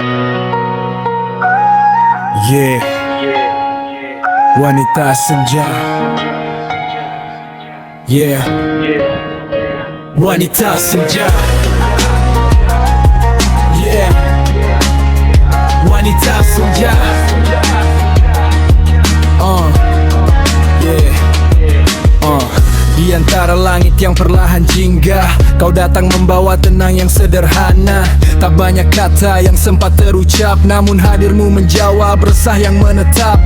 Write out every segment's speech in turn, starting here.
Yeah, wanita senja. Yeah, wanita senja. Yeah, wanita senja. Yeah. Di antara langit yang perlahan jingga, kau datang membawa tenang yang sederhana. Tak banyak kata yang sempat terucap, namun hadirmu menjawab resah yang menetap.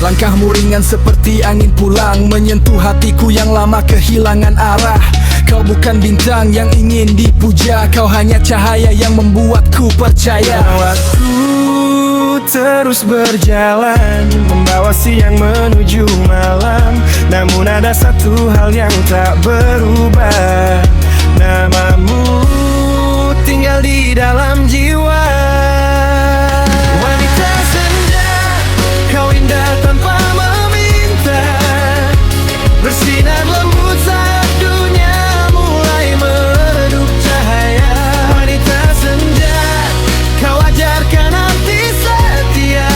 Langkahmu ringan seperti angin pulang, menyentuh hatiku yang lama kehilangan arah. Kau bukan bintang yang ingin dipuja, kau hanya cahaya yang membuatku percaya. Waktu terus berjalan, membawa siang menuju malam. Namun ada satu hal yang tak berubah, namamu tinggal di dalam jiwa. Wanita senja, kau indah tanpa meminta, bersinar lembut saat dunia mulai meredup cahaya. Wanita senja, kau ajarkan hati setia,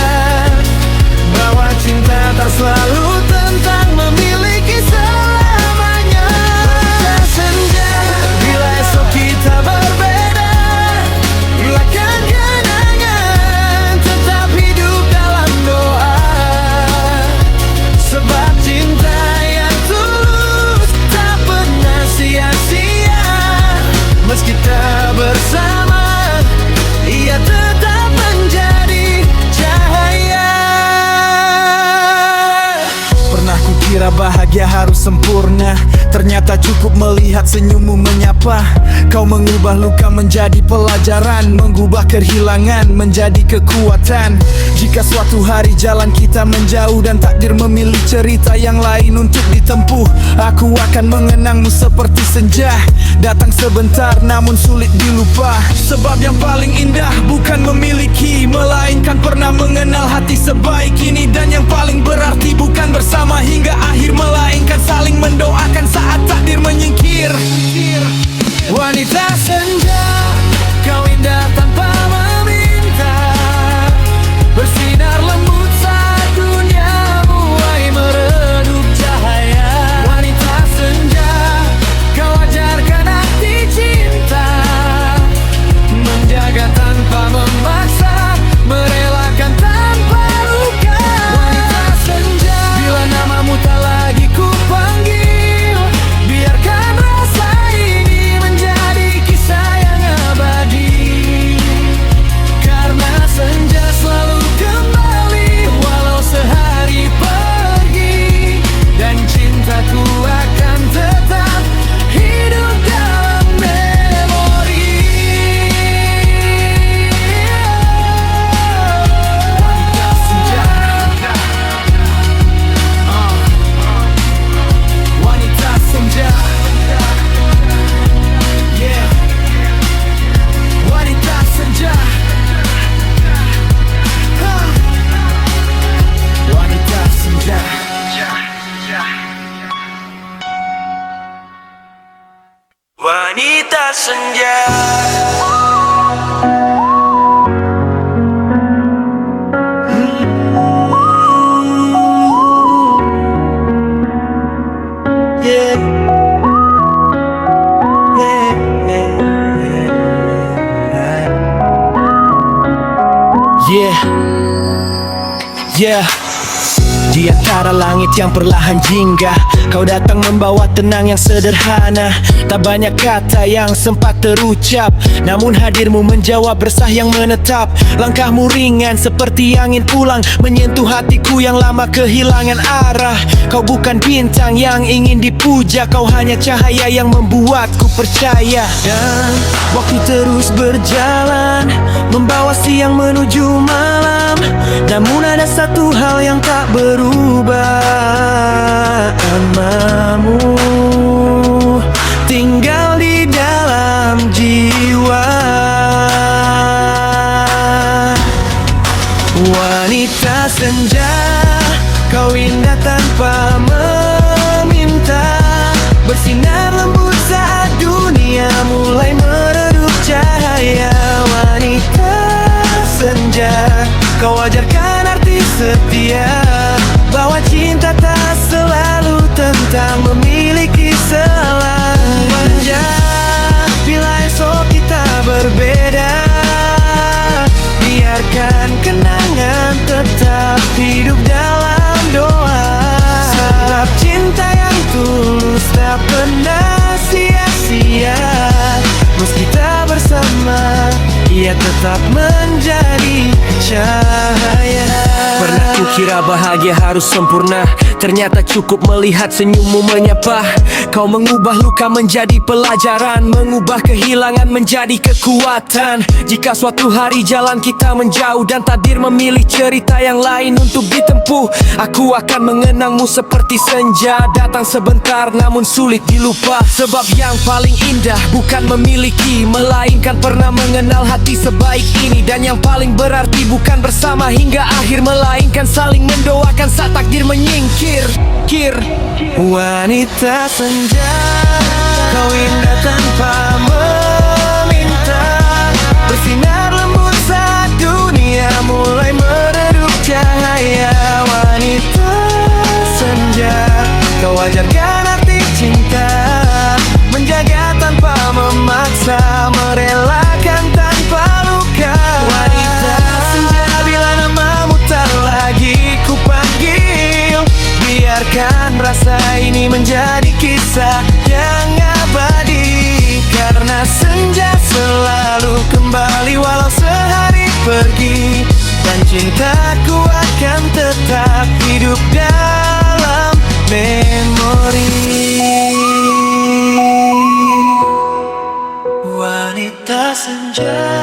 bahwa cinta tak selalu tentang memiliki selamanya. Wanita senja, bila esok kita berbeda, relakan kenangan, tetap hidup dalam doa. Sebab cinta yang tulus tak pernah sia-sia. Meski tak bersama, ia tetap menjadi cahaya. Pernah kukira bahagia harus sempurna, ternyata cukup melihat senyummu menyapa. Kau mengubah luka menjadi pelajaran, mengubah kehilangan menjadi kekuatan. Jika suatu hari jalan kita menjauh dan takdir memilih cerita yang lain untuk ditempuh, aku akan mengenangmu seperti senja, datang sebentar namun sulit dilupa. Sebab yang paling indah bukan memiliki, melainkan pernah mengenal hati sebaik ini. Dan yang paling berarti bukan bersama hingga akhir, melainkan saling mendoakan saat takdir menyingkir. Wanita senja, kau indah tanpa meminta, bersinar lembut saat dunia mulai meredup cahaya. Wanita senja, kau ajarkan hati cinta, menjaga tanpa memaksa, merelakan tanpa luka. Wanita senja, bila namamu tak lagi ku panggil, biarkan rasa ini menjadi kisah yang abadi. Karena senja selalu kembali walau sehari pergi, dan cintaku akan tetap hidup dalam memori. Wanita senja, wanita senja. Yeah, wanita senja. Wanita senja. Wanita senja. Yeah. Yeah. Yeah. Di antara langit yang perlahan jingga, kau datang membawa tenang yang sederhana. Tak banyak kata yang sempat terucap, namun hadirmu menjawab resah yang menetap. Langkahmu ringan seperti angin pulang, menyentuh hatiku yang lama kehilangan arah. Kau bukan bintang yang ingin dipuja, kau hanya cahaya yang membuatku percaya. Dan waktu terus berjalan, membawa siang menuju malam. Namun ada satu hal yang tak berubah, namamu tinggal di dalam jiwa. Wanita senja, kau indah tanpa meminta, bersinar lembut saat dunia mulai meredup cahaya. Wanita Kau ajarkan arti setia, bahwa cinta tak selalu tentang memiliki selamanya. Bila esok kita berbeda, biarkan kenangan tetap hidup dalam doa. Sebab cinta yang tulus tak pernah sia-sia. Meski tak bersama, ia tetap menjadi cahaya. Pernah kukira bahagia harus sempurna, ternyata cukup melihat senyummu menyapa. Kau mengubah luka menjadi pelajaran, mengubah kehilangan menjadi kekuatan. Jika suatu hari jalan kita menjauh dan takdir memilih cerita yang lain untuk ditempuh, aku akan mengenangmu seperti senja, datang sebentar namun sulit dilupa. Sebab yang paling indah bukan memiliki, melainkan pernah mengenal hati sebaik ini. Dan yang paling berarti bukan bersama hingga akhir, melainkan saling mendoakan saat takdir menyingkir. Wanita senja, kau indah tanpa meminta, bersinar lembut saat dunia mulai meredup cahaya. Wanita senja, kau ajarkan arti cinta, menjaga tanpa memaksa, merelakan tanpa luka. Wanita senja, bila namamu tak lagi kupanggil, biarkan rasa ini menjadi kisah yang abadi. Karena senja selalu kembali walau sehari pergi, dan cintaku akan tetap hidup dalam memori. Wanita senja.